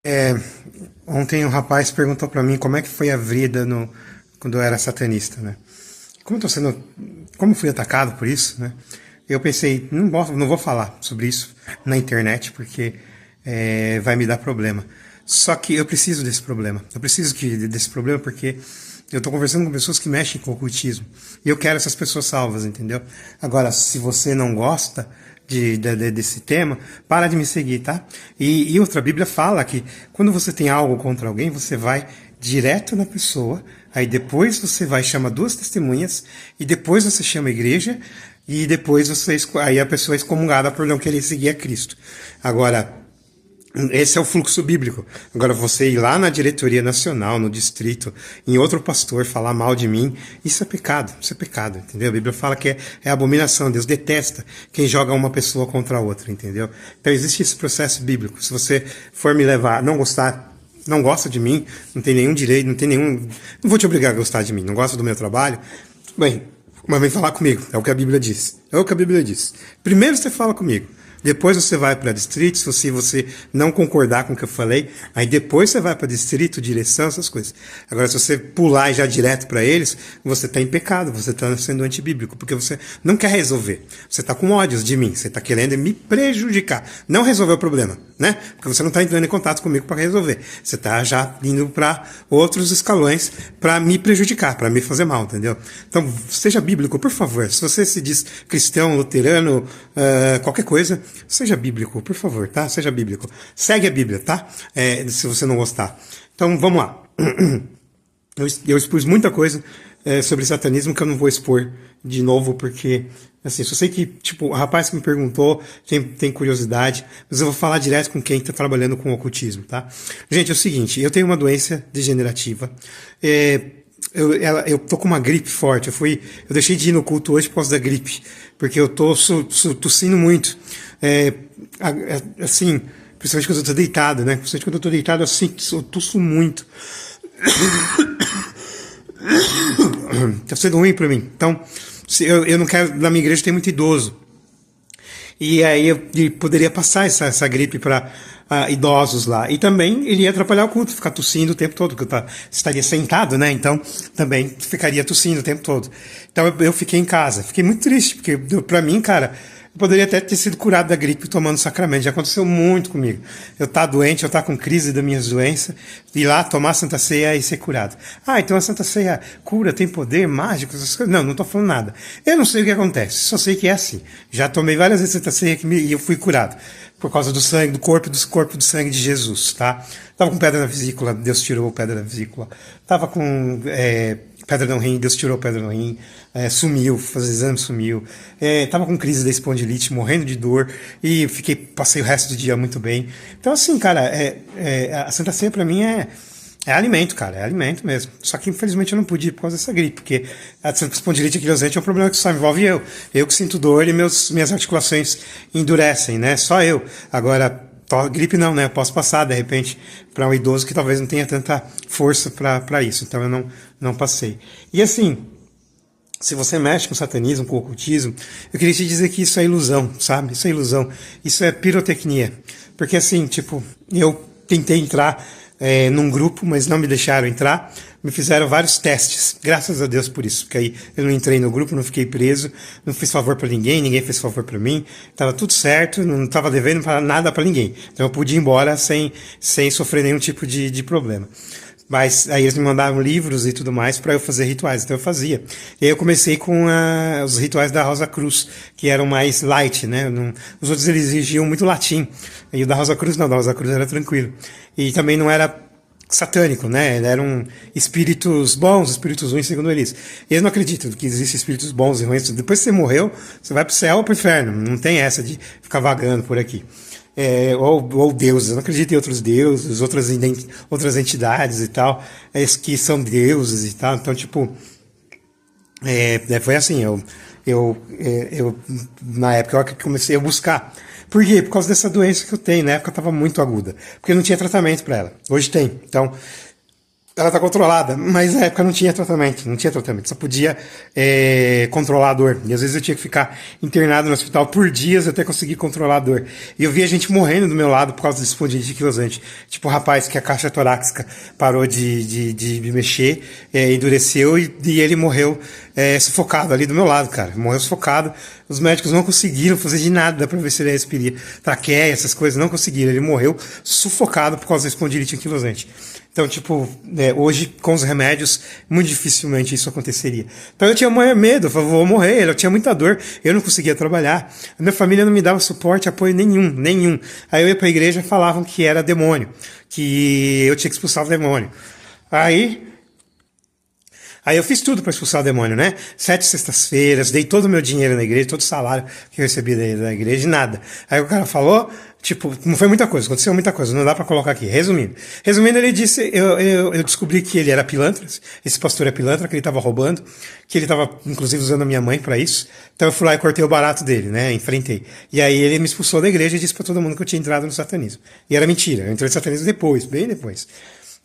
É, ontem um rapaz perguntou pra mim como é que foi a vida quando eu era satanista, né? Como eu tô sendo, como fui atacado por isso, né? Eu pensei, não vou falar sobre isso na internet porque vai me dar problema. Só que eu preciso desse problema. Eu preciso desse problema porque eu tô conversando com pessoas que mexem com o ocultismo. E eu quero essas pessoas salvas, entendeu? Agora, se você não gosta desse tema, para de me seguir, tá? E outra, a Bíblia fala que quando você tem algo contra alguém, você vai direto na pessoa, aí depois você vai chamar duas testemunhas, e depois você chama a igreja, e depois aí a pessoa é excomungada por não querer seguir a Cristo. Agora, esse é o fluxo bíblico. Agora, você ir lá na diretoria nacional, no distrito, em outro pastor, falar mal de mim, isso é pecado, entendeu? A Bíblia fala que é abominação, Deus detesta quem joga uma pessoa contra a outra, entendeu? Então, existe esse processo bíblico. Se você for me levar, não gosta de mim, não tem nenhum direito, não vou te obrigar a gostar de mim, não gosta do meu trabalho, bem, mas vem falar comigo, é o que a Bíblia diz. É o que a Bíblia diz. Primeiro você fala comigo. Depois você vai para distrito, se você não concordar com o que eu falei, aí depois você vai para distrito, direção, essas coisas. Agora, se você pular e já direto para eles, você está em pecado, você está sendo antibíblico, porque você não quer resolver. Você está com ódios de mim, você está querendo me prejudicar, não resolver o problema, né? Porque você não está entrando em contato comigo para resolver. Você está já indo para outros escalões para me prejudicar, para me fazer mal, entendeu? Então, seja bíblico, por favor. Se você se diz cristão, luterano, qualquer coisa, seja bíblico, por favor, tá? Seja bíblico. Segue a Bíblia, tá? Se você não gostar. Então, vamos lá. Eu expus muita coisa sobre satanismo que eu não vou expor de novo, porque, assim, só sei que, tipo, o rapaz que me perguntou tem curiosidade, mas eu vou falar direto com quem está trabalhando com ocultismo, tá? Gente, é o seguinte, eu tenho uma doença degenerativa, eu tô com uma gripe forte. Eu deixei de ir no culto hoje por causa da gripe, porque eu tô tossindo muito. Assim, principalmente quando eu tô deitado, né? Principalmente quando eu tô deitado, eu tosso muito. Tá sendo ruim pra mim. Então, eu não quero, na minha igreja tem muito idoso. E aí eu poderia passar essa gripe para idosos lá. E também ele ia atrapalhar o culto, ficar tossindo o tempo todo, porque eu estaria sentado, né? Então também ficaria tossindo o tempo todo. Então eu fiquei em casa. Fiquei muito triste, porque para mim, cara, eu poderia até ter sido curado da gripe tomando sacramento. Já aconteceu muito comigo. Eu tá doente, eu tá com crise das minhas doenças, ir lá tomar a Santa Ceia e ser curado. Ah, então a Santa Ceia cura, tem poder mágico, essas coisas. Não, não tô falando nada. Eu não sei o que acontece, só sei que é assim. Já tomei várias vezes Santa Ceia e eu fui curado. Por causa do sangue, do corpo do sangue de Jesus, tá? Tava com pedra na vesícula, Deus tirou a pedra da vesícula. Tava com pedra no rim, Deus tirou a pedra no rim. Sumiu, fazer exame, sumiu. Tava com crise da espondilite, morrendo de dor, e passei o resto do dia muito bem. Então, assim, cara, a Santa Ceia pra mim é alimento, cara, é alimento mesmo. Só que infelizmente eu não pude ir por causa dessa gripe, porque a espondilite anquilosante é um problema que só envolve eu. Eu que sinto dor e minhas articulações endurecem, né? Só eu. Agora, gripe não, né? Eu posso passar, de repente, para um idoso que talvez não tenha tanta força para isso. Então eu não passei. E assim, se você mexe com satanismo, com ocultismo, eu queria te dizer que isso é ilusão, sabe? Isso é ilusão. Isso é pirotecnia. Porque assim, tipo, eu tentei entrar num grupo, mas não me deixaram entrar. Me fizeram vários testes, graças a Deus por isso, porque aí eu não entrei no grupo, não fiquei preso, não fiz favor pra ninguém, ninguém fez favor pra mim, tava tudo certo, não tava devendo nada pra ninguém. Então eu pude ir embora sem sofrer nenhum tipo de problema. Mas aí eles me mandaram livros e tudo mais para eu fazer rituais, então eu fazia. E aí eu comecei com os rituais da Rosa Cruz, que eram mais light, né? Os outros eles exigiam muito latim. E o da Rosa Cruz não, o da Rosa Cruz era tranquilo. E também não era satânico, né? Eram espíritos bons, espíritos ruins, segundo eles. Eles não acreditam que existem espíritos bons e ruins. Depois que você morreu, você vai pro céu ou pro inferno. Não tem essa de ficar vagando por aqui. Ou deuses, eu não acredito em outros deuses, outras entidades e tal, que são deuses e tal. Então, tipo, foi assim, eu na época eu comecei a buscar. Por quê? Por causa dessa doença que eu tenho. Na época eu estava muito aguda, porque não tinha tratamento para ela. Hoje tem. Então, Ela tá controlada, mas na época não tinha tratamento, não tinha tratamento, só podia controlar a dor. E às vezes eu tinha que ficar internado no hospital por dias até conseguir controlar a dor. E eu via gente morrendo do meu lado por causa do espondilite anquilosante. Tipo o rapaz que a caixa torácica parou de mexer, endureceu e ele morreu sufocado ali do meu lado, cara. Morreu sufocado. Os médicos não conseguiram fazer de nada para ver se ele respiria. Traqueia, essas coisas, não conseguiram. Ele morreu sufocado por causa da espondilite anquilosante. Então, tipo, hoje, com os remédios, muito dificilmente isso aconteceria. Então eu tinha medo, eu falava, vou morrer, eu tinha muita dor, eu não conseguia trabalhar. A minha família não me dava suporte, apoio nenhum. Aí eu ia pra igreja e falavam que era demônio, que eu tinha que expulsar o demônio. Aí eu fiz tudo para expulsar o demônio, né? 7 sextas-feiras, dei todo o meu dinheiro na igreja, todo o salário que eu recebi da igreja, e nada. Aí o cara falou, tipo, não foi muita coisa, aconteceu muita coisa, não dá para colocar aqui. Resumindo, ele disse, eu descobri que ele era pilantra, esse pastor é pilantra, que ele estava roubando, que ele estava, inclusive, usando a minha mãe para isso. Então eu fui lá e cortei o barato dele, né? Enfrentei. E aí ele me expulsou da igreja e disse para todo mundo que eu tinha entrado no satanismo. E era mentira, eu entrei no satanismo depois, bem depois.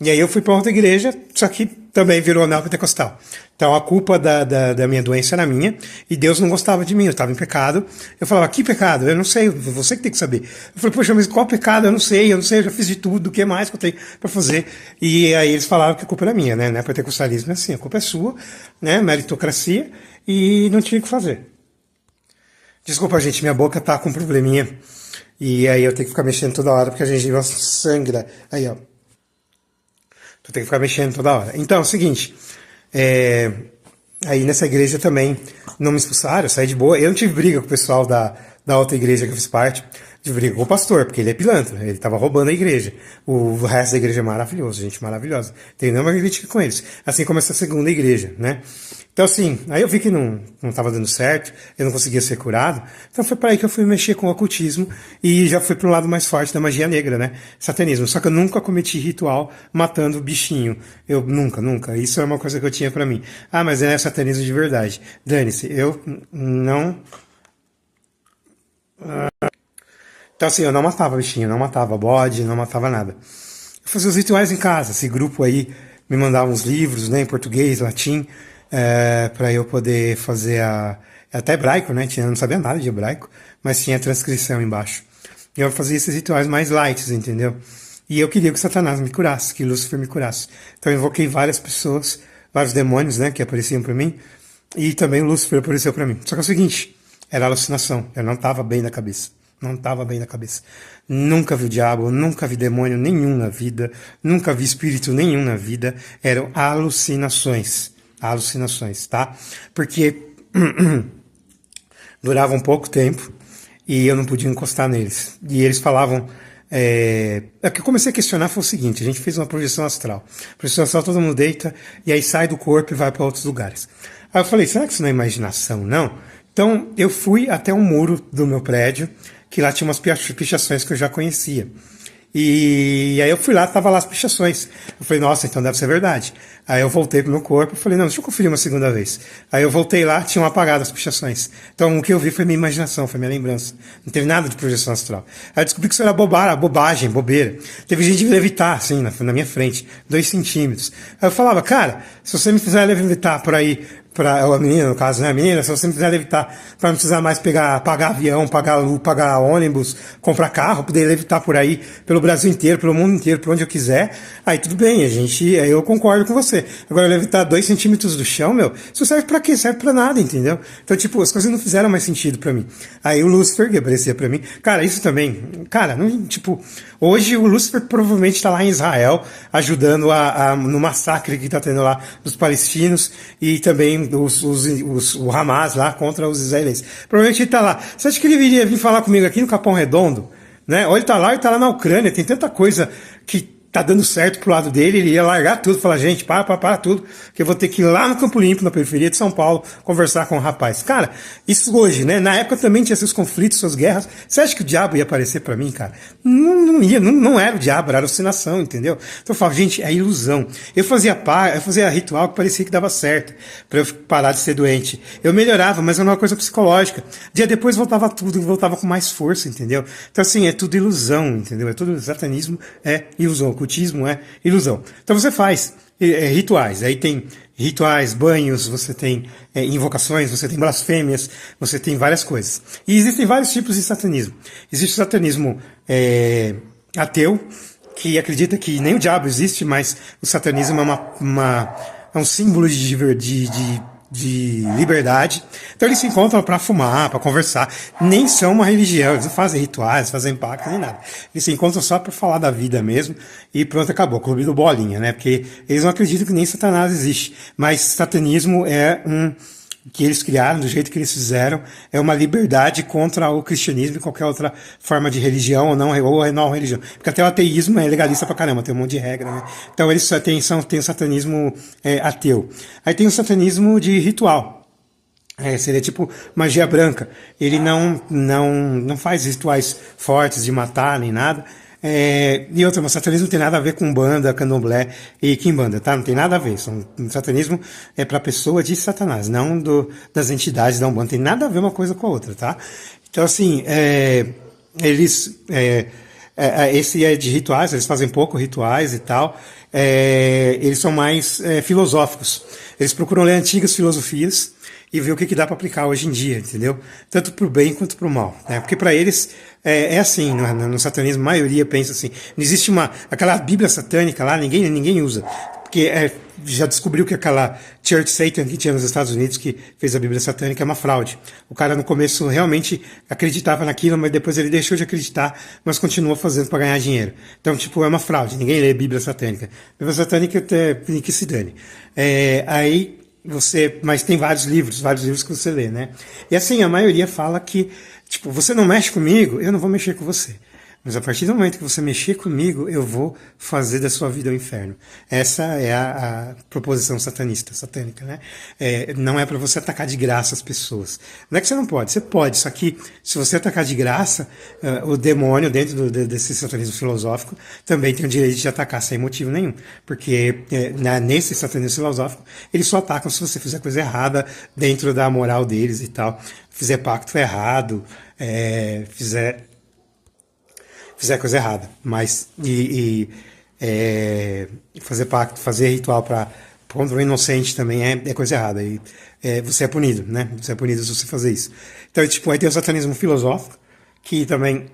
E aí eu fui para outra igreja, só que também virou neopentecostal. Então a culpa da minha doença era minha, e Deus não gostava de mim, eu estava em pecado. Eu falava, que pecado? Eu não sei, você que tem que saber. Eu falei, poxa, mas qual pecado? Eu não sei, eu já fiz de tudo, o que mais que eu tenho para fazer? E aí eles falavam que a culpa era minha, né? Neopentecostalismo é assim, a culpa é sua, né? Meritocracia, e não tinha o que fazer. Desculpa, gente, minha boca tá com um probleminha, e aí eu tenho que ficar mexendo toda hora, porque a gengiva sangra. Aí, ó. Tu tem que ficar mexendo toda hora. Então, é o seguinte, aí nessa igreja também não me expulsaram, eu saí de boa. Eu não tive briga com o pessoal da outra igreja que eu fiz parte, tive briga com o pastor, porque ele é pilantra, ele estava roubando a igreja. O resto da igreja é maravilhoso, gente maravilhosa. Tem nenhuma crítica com eles. Assim como essa segunda igreja, né? Então, assim, aí eu vi que não estava dando certo, eu não conseguia ser curado. Então foi para aí que eu fui mexer com o ocultismo e já fui pro lado mais forte da magia negra, né? Satanismo. Só que eu nunca cometi ritual matando bichinho. Eu nunca. Isso é uma coisa que eu tinha para mim. Ah, mas é satanismo de verdade. Dane-se, eu não. Então, assim, eu não matava bichinho, não matava bode, não matava nada. Eu fazia os rituais em casa. Esse grupo aí me mandava uns livros, né, em português, latim, para eu poder fazer até hebraico, né? Eu não sabia nada de hebraico, mas tinha a transcrição embaixo. E eu fazia esses rituais mais light, entendeu? E eu queria que Satanás me curasse, que Lúcifer me curasse. Então eu invoquei várias pessoas, vários demônios, né, que apareciam para mim, e também o Lúcifer apareceu para mim. Só que é o seguinte, era alucinação, eu não estava bem na cabeça. Não estava bem na cabeça. Nunca vi o diabo, nunca vi demônio nenhum na vida, nunca vi espírito nenhum na vida. Eram alucinações. Alucinações, tá? Porque duravam um pouco tempo e eu não podia encostar neles. E eles falavam. O que eu comecei a questionar foi o seguinte: a gente fez uma projeção astral. Projeção astral todo mundo deita e aí sai do corpo e vai para outros lugares. Aí eu falei: será que isso não é imaginação, não? Então eu fui até um muro do meu prédio, que lá tinha umas pichações que eu já conhecia. E aí eu fui lá, tava lá as pichações. Eu falei, nossa, então deve ser verdade. Aí eu voltei pro meu corpo e falei, não, deixa eu conferir uma segunda vez. Aí eu voltei lá, tinham apagado as pichações. Então o que eu vi foi minha imaginação, foi minha lembrança. Não teve nada de projeção astral. Aí eu descobri que isso era bobagem, bobeira. Teve gente de levitar, assim, na minha frente, 2 centímetros. Aí eu falava, cara, se você me fizer levitar por aí, a menina, no caso, né? A menina, se você me quiser levitar para não precisar mais pagar avião, pagar ônibus, comprar carro, poder levitar por aí, pelo Brasil inteiro, pelo mundo inteiro, por onde eu quiser, aí tudo bem, aí eu concordo com você. Agora, levitar 2 centímetros do chão, meu, isso serve pra quê? Serve pra nada, entendeu? Então, tipo, as coisas não fizeram mais sentido pra mim. Aí o Lúcifer, que aparecia pra mim, cara, isso também, cara, não, tipo, hoje o Lúcifer provavelmente tá lá em Israel, ajudando no massacre que tá tendo lá dos palestinos, e também o Hamas lá contra os israelenses. Provavelmente ele tá lá. Você acha que ele viria vir falar comigo aqui no Capão Redondo? Né? Ou ele tá lá na Ucrânia, tem tanta coisa que tá dando certo pro lado dele, ele ia largar tudo, falar, gente, para tudo, que eu vou ter que ir lá no Campo Limpo, na periferia de São Paulo, conversar com o rapaz. Cara, isso hoje, né? Na época também tinha seus conflitos, suas guerras. Você acha que o diabo ia aparecer pra mim, cara? Não ia, não era o diabo, era alucinação, entendeu? Então eu falo, gente, é ilusão. Eu fazia ritual que parecia que dava certo, pra eu parar de ser doente. Eu melhorava, mas era uma coisa psicológica. Dia depois voltava tudo, voltava com mais força, entendeu? Então assim, é tudo ilusão, entendeu? É tudo, satanismo é ilusão. ocultismo é ilusão. Então você faz rituais, aí tem rituais, banhos, você tem invocações, você tem blasfêmias, você tem várias coisas. E existem vários tipos de satanismo. Existe o satanismo ateu, que acredita que nem o diabo existe, mas o satanismo é um símbolo de liberdade. Então eles se encontram para fumar, para conversar. Nem são uma religião, eles não fazem rituais, fazem pactos, nem nada. Eles se encontram só para falar da vida mesmo e pronto, acabou. Clube do Bolinha, né? Porque eles não acreditam que nem Satanás existe. Mas satanismo é que eles criaram, do jeito que eles fizeram, é uma liberdade contra o cristianismo e qualquer outra forma de religião ou não religião. Porque até o ateísmo é legalista pra caramba, tem um monte de regra, né? Então eles só tem o satanismo ateu. Aí tem o satanismo de ritual. Seria tipo magia branca. Ele não faz rituais fortes de matar nem nada. E outra, o satanismo não tem nada a ver com banda, candomblé e quimbanda, tá? Não tem nada a ver. O satanismo é pra pessoa de Satanás, não das entidades da Umbanda. Não tem nada a ver uma coisa com a outra, tá? Então, assim, esse é de rituais, eles fazem pouco rituais e tal. Eles são mais filosóficos. Eles procuram ler antigas filosofias e ver o que dá para aplicar hoje em dia, entendeu? Tanto pro bem quanto pro mal, né? Porque para eles assim, no satanismo a maioria pensa assim, não existe aquela Bíblia satânica lá, ninguém usa, porque já descobriu que aquela Church Satan que tinha nos Estados Unidos, que fez a Bíblia satânica, é uma fraude. O cara no começo realmente acreditava naquilo, mas depois ele deixou de acreditar, mas continuou fazendo para ganhar dinheiro. Então, tipo, é uma fraude, ninguém lê Bíblia satânica. Bíblia satânica até que se dane. Mas tem vários livros que você lê, né? E assim, a maioria fala que, tipo, você não mexe comigo, eu não vou mexer com você. Mas a partir do momento que você mexer comigo, eu vou fazer da sua vida o inferno. Essa é a proposição satânica, né? Não é para você atacar de graça as pessoas. Não é que você não pode, você pode, só que se você atacar de graça, o demônio dentro desse satanismo filosófico também tem o direito de atacar sem motivo nenhum. Porque nesse satanismo filosófico, eles só atacam se você fizer coisa errada dentro da moral deles e tal. Fizer pacto errado, fizer coisa errada, mas fazer pacto, fazer ritual contra o inocente também é coisa errada, e você é punido, né? Você é punido se você fazer isso. Então, tipo, aí tem o satanismo filosófico, que também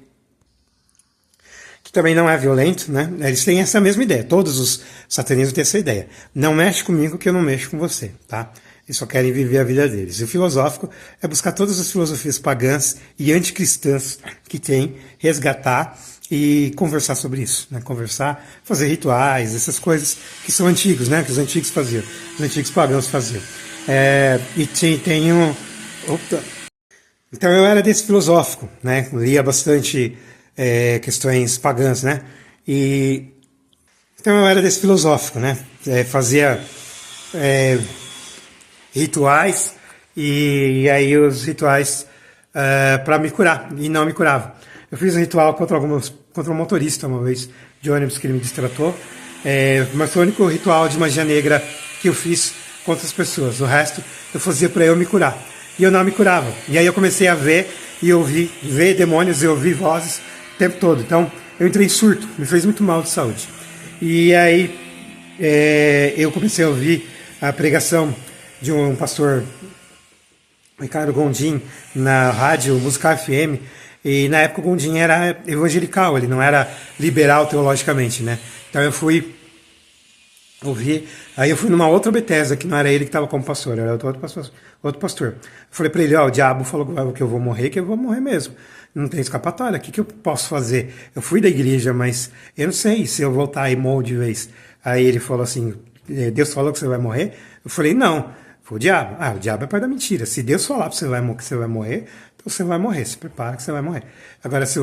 não é violento, né? Eles têm essa mesma ideia, todos os satanismos têm essa ideia. Não mexe comigo que eu não mexo com você, tá? Eles só querem viver a vida deles. E o filosófico é buscar todas as filosofias pagãs e anticristãs que tem, resgatar e conversar sobre isso, né? Conversar, fazer rituais, essas coisas que são antigos, né? Que os antigos faziam, os antigos pagãos faziam. Então eu era desse filosófico, né? Lia bastante questões pagãs, né? Então eu era desse filosófico, né? Fazia rituais e aí os rituais para me curar, e não me curava. Eu fiz um ritual contra um motorista uma vez de ônibus que ele me distratou, mas foi o único ritual de magia negra que eu fiz contra as pessoas. O resto eu fazia para eu me curar. E eu não me curava. E aí eu comecei a ver e ver demônios e ouvir vozes o tempo todo. Então eu entrei em surto, me fez muito mal de saúde. E aí eu comecei a ouvir a pregação de um pastor, Ricardo Gondim, na rádio Musical FM. E na época o Gondim era evangelical, ele não era liberal teologicamente, né? Então eu fui ouvir, aí eu fui numa outra Bethesda, que não era ele que estava como pastor, era outro pastor. Eu falei para ele, o diabo falou que eu vou morrer mesmo. Não tem escapatória, o que eu posso fazer? Eu fui da igreja, mas eu não sei se eu voltar aí morro de vez. Aí ele falou assim, Deus falou que você vai morrer? Eu falei, não. Foi o diabo. O diabo é pai da mentira. Se Deus falar que você vai morrer, então você vai morrer. Se prepara que você vai morrer. Agora, se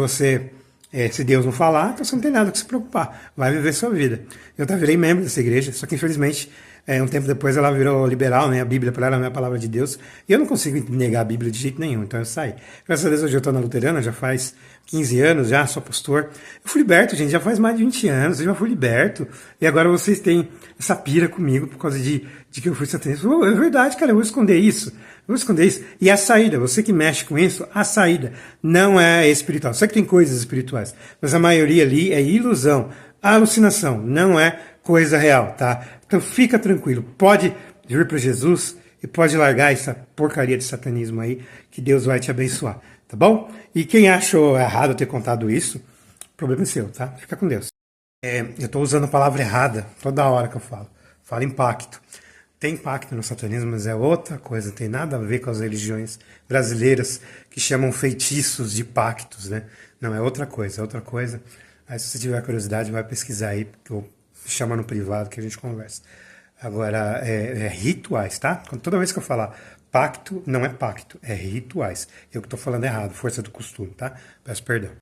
Deus não falar, então você não tem nada que se preocupar. Vai viver sua vida. Eu virei membro dessa igreja, só que infelizmente, um tempo depois ela virou liberal, né? A Bíblia para ela não é a palavra de Deus. E eu não consigo negar a Bíblia de jeito nenhum, então eu saí. Graças a Deus hoje eu estou na Luterana, já faz 15 anos, já sou pastor. Eu fui liberto, gente, já faz mais de 20 anos, eu já fui liberto. E agora vocês têm essa pira comigo por causa de que eu fui satanista. É verdade, cara, eu vou esconder isso. E a saída, você que mexe com isso, a saída não é espiritual. Só que tem coisas espirituais, mas a maioria ali é ilusão. alucinação, não é coisa real, tá? Então fica tranquilo, pode vir para Jesus e pode largar essa porcaria de satanismo aí, que Deus vai te abençoar, tá bom? E quem achou errado eu ter contado isso, o problema é seu, tá? Fica com Deus. Eu estou usando a palavra errada toda hora que eu falo. Falo impacto. Tem impacto no satanismo, mas é outra coisa, não tem nada a ver com as religiões brasileiras que chamam feitiços de pactos, né? Não, é outra coisa, é outra coisa. Aí se você tiver curiosidade, vai pesquisar aí, porque eu chamo no privado que a gente conversa. Agora, é rituais, tá? Toda vez que eu falar pacto, não é pacto, é rituais. Eu que estou falando errado, força do costume, tá? Peço perdão.